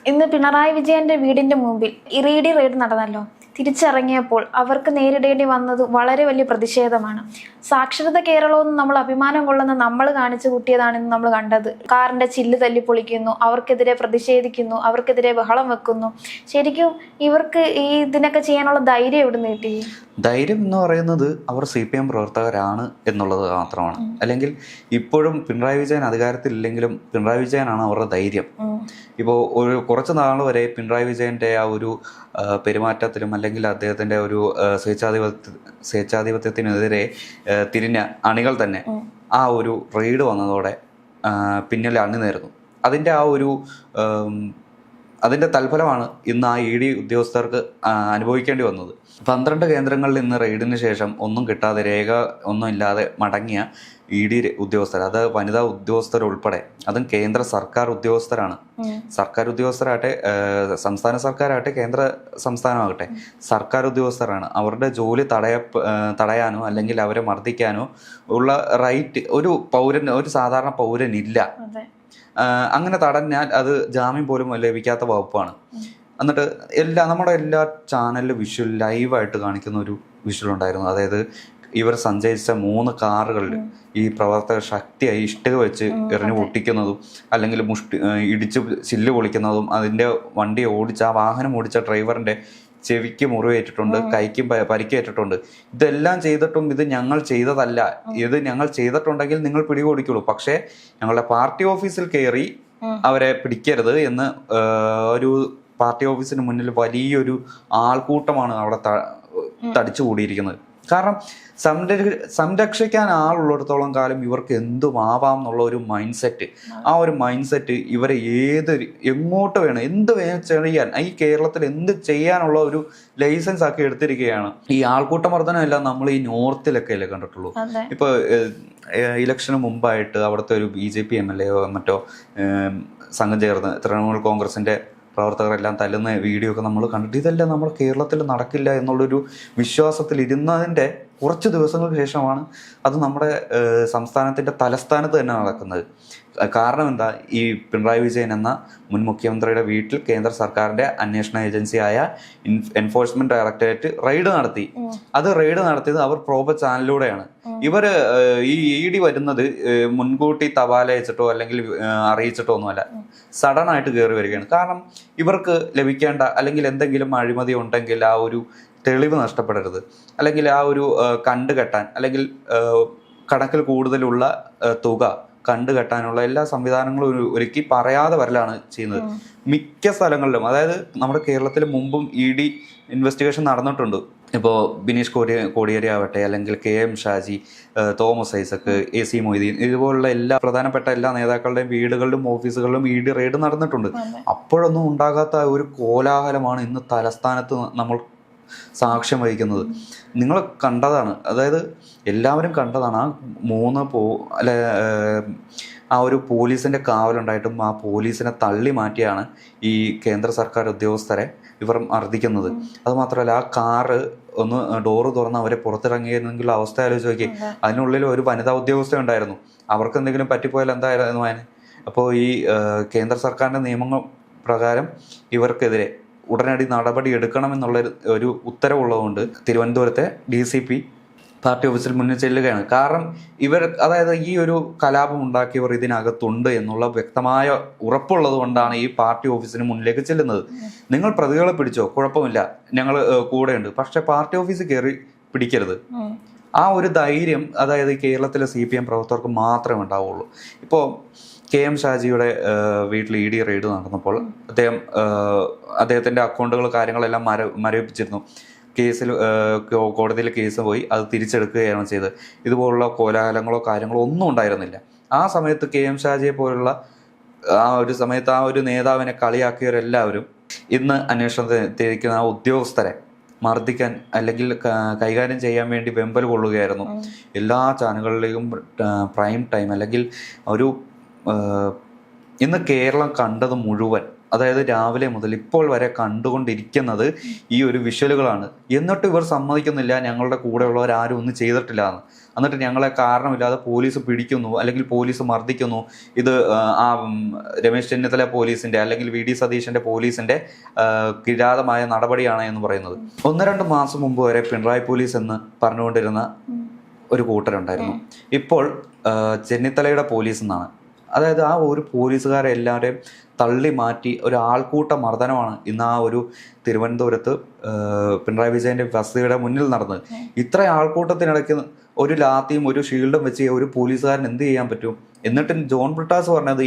ഇന്ന് പിണറായി വിജയന്റെ വീടിന്റെ മുമ്പിൽ ഇറിഡി റെയ്ഡ് നടന്നല്ലോ. തിരിച്ചിറങ്ങിയപ്പോൾ അവർക്ക് നേരിടേണ്ടി വന്നത് വളരെ വലിയ പ്രതിഷേധമാണ്. സാക്ഷരത കേരളമെന്ന് നമ്മൾ അഭിമാനം കൊള്ളുന്ന നമ്മൾ കാണിച്ചു കൂട്ടിയതാണെന്ന് നമ്മൾ കണ്ടത്. കാറിന്റെ ചില്ല് തല്ലി പൊളിക്കുന്നു, അവർക്കെതിരെ പ്രതിഷേധിക്കുന്നു, അവർക്കെതിരെ ബഹളം വെക്കുന്നു. ശരിക്കും ഇവർക്ക് ഇതിനൊക്കെ ചെയ്യാനുള്ള ധൈര്യം എവിടുന്ന് കിട്ടി? ധൈര്യം എന്ന് പറയുന്നത് അവർ CPM പ്രവർത്തകരാണ് എന്നുള്ളത് മാത്രമാണ്. അല്ലെങ്കിൽ ഇപ്പോഴും പിണറായി വിജയൻ അധികാരത്തിലില്ലെങ്കിലും പിണറായി വിജയനാണ് അവരുടെ ധൈര്യം. ഇപ്പോൾ കുറച്ച് നാൾ വരെ പിണറായി വിജയന്റെ ആ ഒരു പെരുമാറ്റത്തിലും അല്ലെങ്കിൽ അദ്ദേഹത്തിന്റെ ഒരു സ്വേച്ഛാധിപത്യത്തിനെതിരെ തിരിഞ്ഞ അണികൾ തന്നെ ആ ഒരു റെയ്ഡ് വന്നതോടെ പിന്നിൽ അണിനിരന്നു. അതിന്റെ തൽഫലമാണ് ഇന്ന് ആ ED ഉദ്യോഗസ്ഥർക്ക് അനുഭവിക്കേണ്ടി വന്നത്. 12 കേന്ദ്രങ്ങളിൽ ഇന്ന് റെയ്ഡിന് ശേഷം ഒന്നും കിട്ടാതെ, രേഖ ഒന്നും ഇല്ലാതെ മടങ്ങിയ ED ഉദ്യോഗസ്ഥർ, അത് വനിതാ ഉദ്യോഗസ്ഥരുൾപ്പെടെ, അതും കേന്ദ്ര സർക്കാർ ഉദ്യോഗസ്ഥരാണ്. സർക്കാർ ഉദ്യോഗസ്ഥരാകട്ടെ, സംസ്ഥാന സർക്കാരാകട്ടെ, സംസ്ഥാനമാകട്ടെ, സർക്കാർ ഉദ്യോഗസ്ഥരാണ്. അവരുടെ ജോലി തടയാനോ അല്ലെങ്കിൽ അവരെ മർദ്ദിക്കാനോ ഉള്ള റൈറ്റ് ഒരു സാധാരണ പൗരനില്ല. അങ്ങനെ തടഞ്ഞാൽ അത് ജാമ്യം പോലും ലഭിക്കാത്ത വകുപ്പാണ്. എന്നിട്ട് നമ്മുടെ എല്ലാ ചാനലിലും വിഷ്വൽ ലൈവായിട്ട് കാണിക്കുന്ന ഒരു വിഷ്വൽ ഉണ്ടായിരുന്നു. അതായത് ഇവർ സഞ്ചരിച്ച 3 കാറുകളിൽ ഈ പ്രവർത്തകർ ശക്തിയായി ഇഷ്ടിക വെച്ച് എറിഞ്ഞു പൊട്ടിക്കുന്നതും അല്ലെങ്കിൽ ഇടിച്ച് ചില്ല് പൊളിക്കുന്നതും, അതിൻ്റെ വണ്ടി ഓടിച്ച ആ വാഹനം ഓടിച്ച ഡ്രൈവറിന്റെ ചെവിക്ക് മുറിവേറ്റിട്ടുണ്ട്, കൈക്കും പരിക്കേറ്റിട്ടുണ്ട്. ഇതെല്ലാം ചെയ്തിട്ടും ഇത് ഞങ്ങൾ ചെയ്തതല്ല, ഇത് ഞങ്ങൾ ചെയ്തിട്ടുണ്ടെങ്കിൽ നിങ്ങൾ പിടികൂടിക്കുള്ളൂ, പക്ഷേ ഞങ്ങളുടെ പാർട്ടി ഓഫീസിൽ കയറി അവരെ പിടിക്കരുത് എന്ന് ഒരു പാർട്ടി ഓഫീസിന് മുന്നിൽ വലിയൊരു ആൾക്കൂട്ടമാണ് അവിടെ തടിച്ചു കൂടിയിരിക്കുന്നത്. കാരണം സംരക്ഷിക്കാൻ ആളുള്ളിടത്തോളം കാലം ഇവർക്ക് എന്തുമാവാം എന്നുള്ള ഒരു മൈൻഡ് സെറ്റ്, ആ ഒരു മൈൻഡ് സെറ്റ് ഇവരെ എങ്ങോട്ട് വേണം, എന്ത് വേണം ചെയ്യാൻ, ഈ കേരളത്തിൽ എന്ത് ചെയ്യാനുള്ള ഒരു ലൈസൻസ് ആക്കി എടുത്തിരിക്കുകയാണ്. ഈ ആൾക്കൂട്ടമർദ്ദനമെല്ലാം നമ്മൾ ഈ നോർത്തിലൊക്കെ അല്ലേ കണ്ടിട്ടുള്ളൂ. ഇപ്പൊ ഇലക്ഷന് മുമ്പായിട്ട് അവിടുത്തെ ഒരു BJP MLA മറ്റോ സംഘം ചേർന്ന് തൃണമൂൽ കോൺഗ്രസിന്റെ പ്രവർത്തകരെല്ലാം തല്ലുന്ന വീഡിയോ ഒക്കെ നമ്മൾ കണ്ടിട്ട് ഇതെല്ലാം നമ്മുടെ കേരളത്തിൽ നടക്കില്ല എന്നുള്ളൊരു വിശ്വാസത്തിൽ ഇരുന്നതിൻ്റെ കുറച്ച് ദിവസങ്ങൾക്ക് ശേഷമാണ് അത് നമ്മുടെ സംസ്ഥാനത്തിൻ്റെ തലസ്ഥാനത്ത് തന്നെ നടക്കുന്നത്. കാരണം എന്താ, ഈ പിണറായി വിജയൻ എന്ന മുൻ മുഖ്യമന്ത്രിയുടെ വീട്ടിൽ കേന്ദ്ര സർക്കാരിന്റെ അന്വേഷണ ഏജൻസിയായ എൻഫോഴ്സ്മെന്റ് ഡയറക്ടറേറ്റ് റെയ്ഡ് നടത്തി. അത് റെയ്ഡ് നടത്തിയത് അവർ പ്രോപ്പർ ചാനലിലൂടെയാണ്. ഇവര് ഈ ED വരുന്നത് മുൻകൂട്ടി തപാല അയച്ചിട്ടോ അല്ലെങ്കിൽ അറിയിച്ചിട്ടോ ഒന്നുമല്ല, സഡൻ ആയിട്ട് കയറി വരികയാണ്. കാരണം ഇവർക്ക് ലഭിക്കേണ്ട അല്ലെങ്കിൽ എന്തെങ്കിലും അഴിമതി ഉണ്ടെങ്കിൽ ആ ഒരു തെളിവ് നഷ്ടപ്പെടരുത്, അല്ലെങ്കിൽ ആ ഒരു കണ്ടുകെട്ടാൻ അല്ലെങ്കിൽ കണക്കിൽ കൂടുതലുള്ള തുക കണ്ടുകെട്ടാനുള്ള എല്ലാ സംവിധാനങ്ങളും ഒരുക്കി പറയാതെ വരലാണ് ചെയ്യുന്നത് മിക്ക സ്ഥലങ്ങളിലും. അതായത് നമ്മുടെ കേരളത്തിൽ മുമ്പും ED ഇൻവെസ്റ്റിഗേഷൻ നടന്നിട്ടുണ്ട്. ഇപ്പോൾ ബിനീഷ് കോടിയേരി ആവട്ടെ, അല്ലെങ്കിൽ KM Shaji, Thomas Isaac, AC Moideen, ഇതുപോലുള്ള പ്രധാനപ്പെട്ട എല്ലാ നേതാക്കളുടെയും വീടുകളിലും ഓഫീസുകളിലും ED റെയ്ഡ് നടന്നിട്ടുണ്ട്. അപ്പോഴൊന്നും ഉണ്ടാകാത്ത ഒരു കോലാഹലമാണ് ഇന്ന് തലസ്ഥാനത്ത് നമ്മൾ സാക്ഷ്യം വഹിക്കുന്നത്. നിങ്ങൾ കണ്ടതാണ്, അതായത് എല്ലാവരും കണ്ടതാണ്. ആ ഒരു പോലീസിന്റെ കാവലുണ്ടായിട്ടും ആ പോലീസിനെ തള്ളി മാറ്റിയാണ് ഈ കേന്ദ്ര സർക്കാർ ഉദ്യോഗസ്ഥരെ ഇവർ മർദ്ദിക്കുന്നത്. അതുമാത്രമല്ല, ആ കാറ് ഒന്ന് ഡോറ് തുറന്ന് അവരെ പുറത്തിറങ്ങിയിരുന്നെങ്കിൽ അവസ്ഥ ആലോചിച്ച് നോക്കി. അതിനുള്ളിൽ ഒരു വനിതാ ഉദ്യോഗസ്ഥ ഉണ്ടായിരുന്നു. അവർക്ക് എന്തെങ്കിലും പറ്റിപ്പോയാൽ എന്തായിരുന്നു അതിന്? അപ്പോൾ ഈ കേന്ദ്ര സർക്കാരിന്റെ നിയമങ്ങൾ പ്രകാരം ഇവർക്കെതിരെ ഉടനടി നടപടി എടുക്കണമെന്നുള്ള ഒരു ഉത്തരവുള്ളതുകൊണ്ട് തിരുവനന്തപുരത്തെ DCP പാർട്ടി ഓഫീസിൽ മുന്നിൽ ചെല്ലുകയാണ്. കാരണം അതായത് ഈ ഒരു കലാപം ഉണ്ടാക്കിയവർ ഇതിനകത്തുണ്ട് എന്നുള്ള വ്യക്തമായ ഉറപ്പുള്ളത് കൊണ്ടാണ് ഈ പാർട്ടി ഓഫീസിന് മുന്നിലേക്ക് ചെല്ലുന്നത്. നിങ്ങൾ പ്രതികളെ പിടിച്ചോ, കുഴപ്പമില്ല, ഞങ്ങൾ കൂടെയുണ്ട്, പക്ഷെ പാർട്ടി ഓഫീസിൽ കയറി പിടിക്കരുത്. ആ ഒരു ധൈര്യം അതായത് കേരളത്തിലെ CPM പ്രവർത്തകർക്ക് മാത്രമേ ഉണ്ടാവുള്ളൂ. ഇപ്പോൾ KM ഷാജിയുടെ വീട്ടിൽ ED റെയ്ഡ് നടന്നപ്പോൾ അദ്ദേഹത്തിന്റെ അക്കൗണ്ടുകൾ കാര്യങ്ങളെല്ലാം മരവിപ്പിച്ചിരുന്നു. കേസിൽ കോടതിയിൽ കേസ് പോയി അത് തിരിച്ചെടുക്കുകയാണ് ചെയ്തത്. ഇതുപോലുള്ള കോലാഹലങ്ങളോ കാര്യങ്ങളോ ഒന്നും ഉണ്ടായിരുന്നില്ല. ആ സമയത്ത് KM ഷാജിയെ പോലുള്ള ആ ഒരു നേതാവിനെ കളിയാക്കിയവരെല്ലാവരും ഇന്ന് അന്വേഷണത്തിരിക്കുന്ന ആ ഉദ്യോഗസ്ഥരെ മർദ്ദിക്കാൻ അല്ലെങ്കിൽ കൈകാര്യം ചെയ്യാൻ വേണ്ടി വെമ്പൽ കൊള്ളുകയായിരുന്നു. എല്ലാ ചാനലുകളിലേക്കും പ്രൈം ടൈം അല്ലെങ്കിൽ ഇന്ന് കേരളം കണ്ടത് മുഴുവൻ, അതായത് രാവിലെ മുതൽ ഇപ്പോൾ വരെ കണ്ടുകൊണ്ടിരിക്കുന്നത് ഈ ഒരു വിഷ്വലുകളാണ്. എന്നിട്ട് ഇവർ സമ്മതിക്കുന്നില്ല ഞങ്ങളുടെ കൂടെയുള്ളവർ ആരും ഒന്നും ചെയ്തിട്ടില്ല എന്ന്. എന്നിട്ട് ഞങ്ങളെ കാരണമില്ലാതെ പോലീസ് പിടിക്കുന്നു അല്ലെങ്കിൽ പോലീസ് മർദ്ദിക്കുന്നു, ഇത് രമേശ് ചെന്നിത്തല പോലീസിന്റെ അല്ലെങ്കിൽ വി ഡി സതീശന്റെ പോലീസിന്റെ കിരാതമായ നടപടിയാണ് എന്ന് പറയുന്നത്. 1-2 മാസം മുമ്പ് വരെ പിണറായി പോലീസ് എന്ന് പറഞ്ഞുകൊണ്ടിരുന്ന ഒരു കൂട്ടരുണ്ടായിരുന്നു. ഇപ്പോൾ ചെന്നിത്തലയുടെ പോലീസ് എന്നാണ്. അതായത് ആ ഒരു പോലീസുകാരെ എല്ലാവരെയും തള്ളി മാറ്റി ഒരു ആൾക്കൂട്ട മർദ്ദനമാണ് ഇന്ന് ആ ഒരു തിരുവനന്തപുരത്ത് പിണറായി വിജയന്റെ വസതിയുടെ മുന്നിൽ നടന്നത്. ഇത്ര ആൾക്കൂട്ടത്തിനിടയ്ക്ക് ഒരു ലാത്തിയും ഒരു ഷീൽഡും വെച്ച് ഒരു പോലീസുകാരൻ എന്ത് ചെയ്യാൻ പറ്റും? എന്നിട്ട് ജോൺ ബ്രിട്ടാസ് പറഞ്ഞത്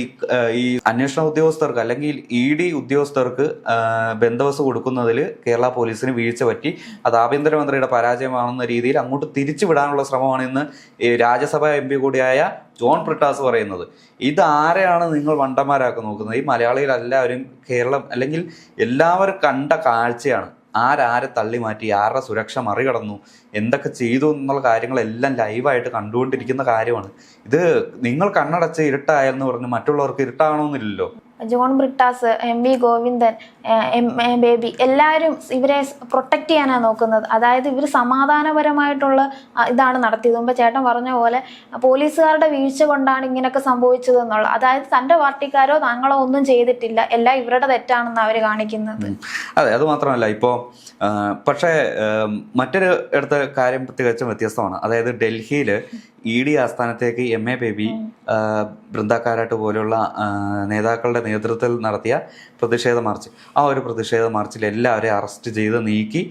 ഈ അന്വേഷണ ഉദ്യോഗസ്ഥർക്ക് അല്ലെങ്കിൽ ED ഉദ്യോഗസ്ഥർക്ക് ബന്ദോബസ്ത് കൊടുക്കുന്നതിൽ കേരള പോലീസിന് വീഴ്ച പറ്റി, അത് ആഭ്യന്തരമന്ത്രിയുടെ പരാജയമാണെന്ന രീതിയിൽ അങ്ങോട്ട് തിരിച്ചു വിടാനുള്ള ശ്രമമാണ് ഇന്ന് രാജ്യസഭാ MP കൂടിയായ ജോൺ ബ്രിട്ടാസ് പറയുന്നത്. ഇത് ആരെയാണ് നിങ്ങൾ വണ്ടന്മാരാക്കി നോക്കുന്നത്? ഈ മലയാളികൾ എല്ലാവരും കേരളം അല്ലെങ്കിൽ എല്ലാവരും കണ്ട കാഴ്ചയാണ്. ആരെ തള്ളി മാറ്റി, ആരുടെ സുരക്ഷ മറികടന്നു, എന്തൊക്കെ ചെയ്തു എന്നുള്ള കാര്യങ്ങളെല്ലാം ലൈവായിട്ട് കണ്ടുകൊണ്ടിരിക്കുന്ന കാര്യമാണ്. ഇത് നിങ്ങൾ കണ്ണടച്ച് ഇരുട്ടായെന്ന് പറഞ്ഞ് മറ്റുള്ളവർക്ക് ഇരുട്ടാകണമെന്നില്ലല്ലോ. ജോൺ ബ്രിട്ടാസ്, MV ഗോവിന്ദൻ, ബേബി എല്ലാവരും ഇവരെ പ്രൊട്ടക്റ്റ് ചെയ്യാനാണ് നോക്കുന്നത്. അതായത് ഇവർ സമാധാനപരമായിട്ടുള്ള ഇതാണ് നടത്തിയത്. മുമ്പ് ചേട്ടൻ പറഞ്ഞ പോലെ പോലീസുകാരുടെ വീഴ്ച കൊണ്ടാണ് ഇങ്ങനെയൊക്കെ സംഭവിച്ചത് എന്നുള്ളത്. അതായത് തൻ്റെ പാർട്ടിക്കാരോ താങ്കളോ ഒന്നും ചെയ്തിട്ടില്ല, എല്ലാം ഇവരുടെ തെറ്റാണെന്ന് അവർ കാണിക്കുന്നത്. അതെ, അത് മാത്രമല്ല ഇപ്പോൾ പക്ഷേ മറ്റൊരു ഇടത്തെ കാര്യം തികച്ചും വ്യത്യസ്തമാണ്. അതായത് ഡൽഹിയിൽ ED ആസ്ഥാനത്തേക്ക് MA baby, Brinda Karat പോലുള്ള നേതാക്കളുടെ നേതൃത്വത്തിൽ നടത്തിയ പ്രതിഷേധ മാർച്ച്, ആ ഒരു പ്രതിഷേധ മാർച്ചിൽ എല്ലാവരെയും അറസ്റ്റ് ചെയ്ത് നീക്കി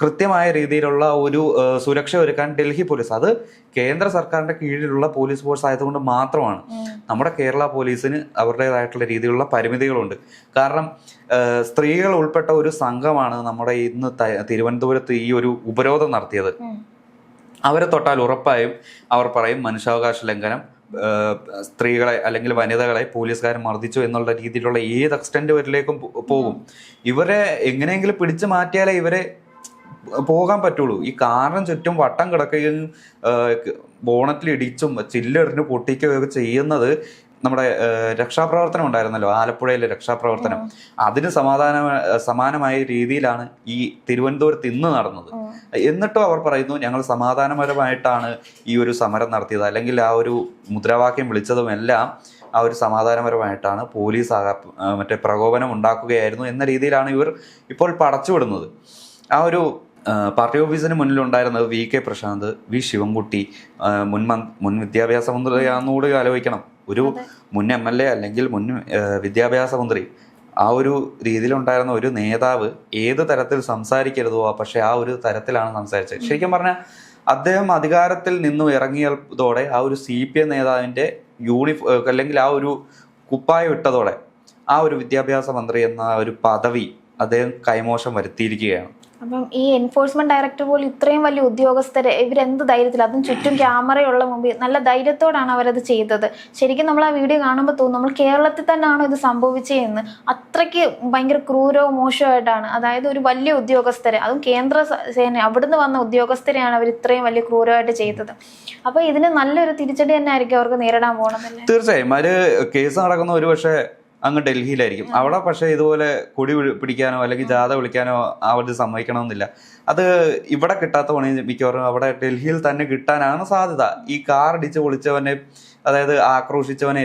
കൃത്യമായ രീതിയിലുള്ള ഒരു സുരക്ഷ ഒരുക്കാൻ ഡൽഹി പോലീസ്, അത് കേന്ദ്ര സർക്കാരിന്റെ കീഴിലുള്ള പോലീസ് ഫോഴ്സ് ആയതുകൊണ്ട് മാത്രമാണ്. നമ്മുടെ കേരള പോലീസിന് അവരുടേതായിട്ടുള്ള രീതിയിലുള്ള പരിമിതികളുണ്ട്. കാരണം സ്ത്രീകൾ ഉൾപ്പെട്ട ഒരു സംഘമാണ് നമ്മുടെ ഇന്ന് തിരുവനന്തപുരത്ത് ഈ ഒരു ഉപരോധം നടത്തിയത്. അവരെ തൊട്ടാൽ ഉറപ്പായും അവർ പറയും മനുഷ്യാവകാശ ലംഘനം, സ്ത്രീകളെ അല്ലെങ്കിൽ വനിതകളെ പോലീസുകാരൻ മർദ്ദിച്ചു എന്നുള്ള രീതിയിലുള്ള ഏത് എക്സ്റ്റെന്റ് വരിലേക്കും പോകും. ഇവരെ എങ്ങനെയെങ്കിലും പിടിച്ചു മാറ്റിയാലേ ഇവരെ പോകാൻ പറ്റുള്ളൂ. ഈ കാറിന് ചുറ്റും വട്ടം കിടക്കുകയും ബോണറ്റിൽ ഇടിച്ചും ചില്ലെറിഞ്ഞ് പൊട്ടിക്കുകയൊക്കെ ചെയ്യുന്നത് നമ്മുടെ രക്ഷാപ്രവർത്തനം ഉണ്ടായിരുന്നല്ലോ, ആലപ്പുഴയിലെ രക്ഷാപ്രവർത്തനം, അതിന് സമാനമായ രീതിയിലാണ് ഈ തിരുവനന്തപുരത്ത് ഇന്ന് നടന്നത്. എന്നിട്ടും അവർ പറയുന്നു ഞങ്ങൾ സമാധാനപരമായിട്ടാണ് ഈ ഒരു സമരം നടത്തിയത്, അല്ലെങ്കിൽ ആ ഒരു മുദ്രാവാക്യം വിളിച്ചതുമെല്ലാം ആ ഒരു സമാധാനപരമായിട്ടാണ്, പോലീസ് മറ്റേ പ്രകോപനം ഉണ്ടാക്കുകയായിരുന്നു എന്ന രീതിയിലാണ് ഇവർ ഇപ്പോൾ പടച്ചുവിടുന്നത്. ആ ഒരു പാർട്ടി ഓഫീസിന് മുന്നിലുണ്ടായിരുന്നത് VK പ്രശാന്ത്, V ശിവൻകുട്ടി, മുൻ വിദ്യാഭ്യാസ മന്ത്രിയാണെന്നുകൂടി ആലോചിക്കണം. ഒരു മുൻ MLA അല്ലെങ്കിൽ മുൻ വിദ്യാഭ്യാസ മന്ത്രി, ആ ഒരു രീതിയിലുണ്ടായിരുന്ന ഒരു നേതാവ് ഏത് തരത്തിൽ സംസാരിക്കരുതോ പക്ഷെ ആ ഒരു തരത്തിലാണ് സംസാരിച്ചത്. ശരിക്കും പറഞ്ഞാൽ അദ്ദേഹം അധികാരത്തിൽ നിന്നും ഇറങ്ങിയതോടെ ആ ഒരു CPM നേതാവിൻ്റെ അല്ലെങ്കിൽ ആ ഒരു കുപ്പായം ഇട്ടതോടെ ആ ഒരു വിദ്യാഭ്യാസ മന്ത്രി എന്ന ഒരു പദവി അദ്ദേഹം കൈമോശം വരുത്തിയിരിക്കുകയാണ്. അപ്പം ഈ എൻഫോഴ്സ്മെന്റ് ഡയറക്ടർ പോലും ഇത്രയും വലിയ ഉദ്യോഗസ്ഥരെ ഇവരെന്ത് ധൈര്യത്തിൽ, അതും ചുറ്റും ക്യാമറയുള്ള മുമ്പിൽ നല്ല ധൈര്യത്തോടാണ് അവരത് ചെയ്തത്. ശരിക്കും നമ്മൾ ആ വീഡിയോ കാണുമ്പോൾ തോന്നും നമ്മൾ കേരളത്തിൽ തന്നെയാണോ ഇത് സംഭവിച്ചതെന്ന്. അത്രയ്ക്ക് ഭയങ്കര ക്രൂരവും മോശമായിട്ടാണ്. അതായത് ഒരു വലിയ ഉദ്യോഗസ്ഥരെ, അതും കേന്ദ്ര സേന അവിടുന്ന് വന്ന ഉദ്യോഗസ്ഥരെയാണ് അവർ ഇത്രയും വലിയ ക്രൂരമായിട്ട് ചെയ്തത്. അപ്പോൾ ഇതിന് നല്ലൊരു തിരിച്ചടി തന്നെ ആയിരിക്കും അവർക്ക് നേരിടാൻ പോകണമെന്നല്ലേ? തീർച്ചയായും. ഒരു കേസ് നടക്കുന്ന ഒരു പക്ഷേ അങ്ങ് ഡൽഹിയിലായിരിക്കും. അവിടെ പക്ഷേ ഇതുപോലെ കൊടി പിടിക്കാനോ അല്ലെങ്കിൽ ജാഥ വിളിക്കാനോ അവർ സമ്മതിക്കണമെന്നില്ല. അത് ഇവിടെ കിട്ടാത്ത പണി മിക്കവാറും അവിടെ ഡൽഹിയിൽ തന്നെ കിട്ടാനാണ് സാധ്യത. ഈ കാർ ഇടിച്ച് പൊളിച്ചവനെ, അതായത് ആക്രോശിച്ചവനെ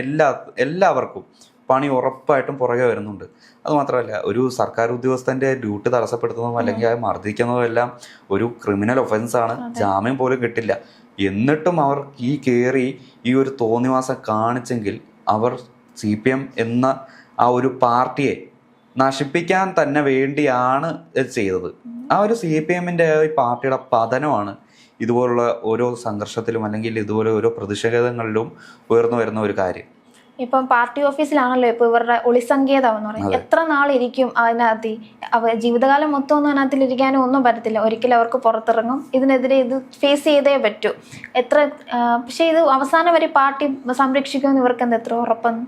എല്ലാവർക്കും പണി ഉറപ്പായിട്ടും പുറകെ വരുന്നുണ്ട്. അതുമാത്രമല്ല, ഒരു സർക്കാർ ഉദ്യോഗസ്ഥന്റെ ഡ്യൂട്ടി തടസ്സപ്പെടുത്തുന്നതും അല്ലെങ്കിൽ അത് മർദ്ദിക്കുന്നതും എല്ലാം ഒരു ക്രിമിനൽ ഒഫൻസാണ്. ജാമ്യം പോലും കിട്ടില്ല. എന്നിട്ടും അവർ ഈ ഒരു തോന്നിവാസം കാണിച്ചെങ്കിൽ അവർ CPM എന്ന ആ ഒരു പാർട്ടിയെ നശിപ്പിക്കാൻ തന്നെ വേണ്ടിയാണ് ചെയ്തത്. ആ ഒരു CPMന്റെ ഈ പാർട്ടിയുടെ പതനമാണ് ഇതുപോലുള്ള ഓരോ സംഘർഷത്തിലും അല്ലെങ്കിൽ ഇതുപോലെ ഓരോ പ്രതിഷേധങ്ങളിലും ഉയർന്നു വരുന്ന ഒരു കാര്യം. ഇപ്പം പാർട്ടി ഓഫീസിലാണല്ലോ ഇപ്പൊ ഇവരുടെ ഒളിസങ്കേതം എന്ന് പറയുന്നത്. എത്ര നാളിരിക്കും അതിനകത്ത്? ജീവിതകാലം മൊത്തം ഒന്നും അതിനകത്തിലിരിക്കാനും ഒന്നും പറ്റത്തില്ല. ഒരിക്കലും അവർക്ക് പുറത്തിറങ്ങും, ഇതിനെതിരെ ഇത് ഫേസ് ചെയ്തേ പറ്റൂ. പക്ഷെ ഇത് അവസാനം വരെ പാർട്ടി സംരക്ഷിക്കുമെന്ന് ഇവർക്ക് എന്താ എത്ര ഉറപ്പെന്ന്?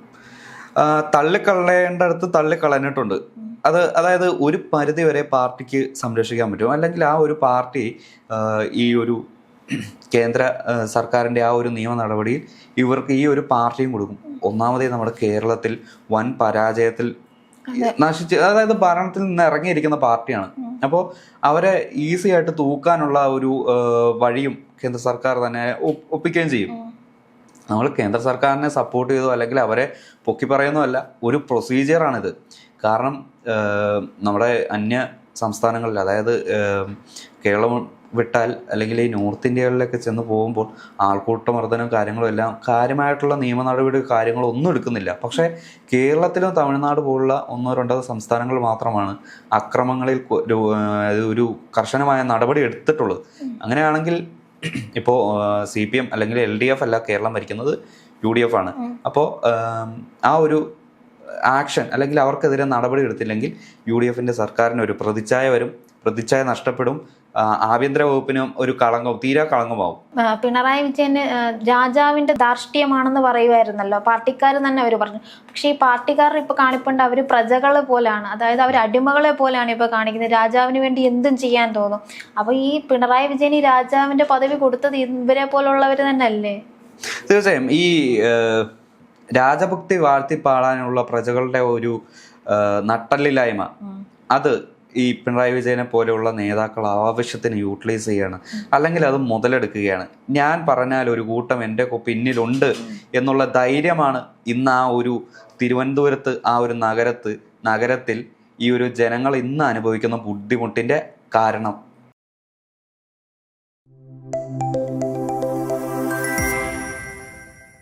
തള്ളിക്കളയേണ്ട അടുത്ത് തള്ളിക്കളഞ്ഞിട്ടുണ്ട്. അതായത് ഒരു പരിധി വരെ പാർട്ടിക്ക് സംരക്ഷിക്കാൻ പറ്റും. അല്ലെങ്കിൽ ആ ഒരു പാർട്ടി ഈ ഒരു കേന്ദ്ര സർക്കാരിൻ്റെ ആ ഒരു നിയമ നടപടിയിൽ ഇവർക്ക് ഈ ഒരു പാർട്ടിയും കൊടുക്കും. ഒന്നാമതേ നമ്മുടെ കേരളത്തിൽ വൻ പരാജയത്തിൽ നശിച്ച്, അതായത് ഭരണത്തിൽ നിന്ന് ഇറങ്ങിയിരിക്കുന്ന പാർട്ടിയാണ്. അപ്പോൾ അവരെ ഈസി ആയിട്ട് തൂക്കാനുള്ള ഒരു വഴിയും കേന്ദ്ര സർക്കാർ തന്നെ ഒപ്പിക്കുകയും ചെയ്യും. നമ്മൾ കേന്ദ്ര സർക്കാരിനെ സപ്പോർട്ട് ചെയ്തോ അല്ലെങ്കിൽ അവരെ പൊക്കി പറയുന്നോ അല്ല, ഒരു പ്രൊസീജിയറാണിത്. കാരണം നമ്മുടെ അന്യ സംസ്ഥാനങ്ങളിൽ, അതായത് കേരളം വിട്ടാൽ അല്ലെങ്കിൽ ഈ നോർത്ത് ഇന്ത്യകളിലൊക്കെ ചെന്ന് പോകുമ്പോൾ ആൾക്കൂട്ടമർദ്ദനം കാര്യങ്ങളും എല്ലാം കാര്യമായിട്ടുള്ള നിയമ നടപടി കാര്യങ്ങളൊന്നും എടുക്കുന്നില്ല. പക്ഷേ കേരളത്തിലും തമിഴ്നാട് പോലുള്ള 1-2 സംസ്ഥാനങ്ങൾ മാത്രമാണ് അക്രമങ്ങളിൽ ഒരു കർശനമായ നടപടി എടുത്തിട്ടുള്ളത്. അങ്ങനെയാണെങ്കിൽ ഇപ്പോൾ CPM അല്ലെങ്കിൽ LDF അല്ല കേരളം ഭരിക്കുന്നത്, UDF ആണ്. അപ്പോൾ ആ ഒരു ആക്ഷൻ അല്ലെങ്കിൽ അവർക്കെതിരെ നടപടി എടുത്തില്ലെങ്കിൽ UDFന്റെ സർക്കാരിന് ഒരു പ്രതിച്ഛായ വരും, പ്രതിച്ഛായ നഷ്ടപ്പെടും, ആഭ്യന്തര വകുപ്പിനും ഒരു തീരാ കളങ്കമാവും. പിണറായി വിജയന് രാജാവിന്റെ ധാർഷ്ട്യമാണെന്ന് പറയുമായിരുന്നല്ലോ, പാർട്ടിക്കാർ തന്നെ അവർ പറഞ്ഞു. പക്ഷെ ഈ പാർട്ടിക്കാർ ഇപ്പൊ കാണിപ്പണ്ട് അവര് പ്രജകളെ പോലാണ്, അതായത് അവർ അടിമകളെ പോലെയാണ് ഇപ്പൊ കാണിക്കുന്നത്. രാജാവിന് വേണ്ടി എന്തും ചെയ്യാൻ തോന്നും. അപ്പൊ ഈ പിണറായി വിജയൻ ഈ രാജാവിന്റെ പദവി കൊടുത്തത് ഇവരെ പോലുള്ളവര് തന്നെ അല്ലേ? തീർച്ചയായും ഈ രാജഭക്തി വാഴ്ത്തിപ്പാടാനുള്ള പ്രജകളുടെ ഒരു നട്ടല്ലില്ലായ്മ, അത് ഈ പിണറായി വിജയനെ പോലെയുള്ള നേതാക്കൾ ആവശ്യത്തിന് യൂട്ടിലൈസ് ചെയ്യാണ്, അല്ലെങ്കിൽ അത് മുതലെടുക്കുകയാണ്. ഞാൻ പറഞ്ഞാൽ ഒരു കൂട്ടം എൻ്റെ പിന്നിലുണ്ട് എന്നുള്ള ധൈര്യമാണ് ഇന്ന് ആ ഒരു തിരുവനന്തപുരത്ത്, ആ ഒരു നഗരത്തിൽ ഈ ഒരു ജനങ്ങൾ ഇന്ന് അനുഭവിക്കുന്ന ബുദ്ധിമുട്ടിൻ്റെ കാരണം.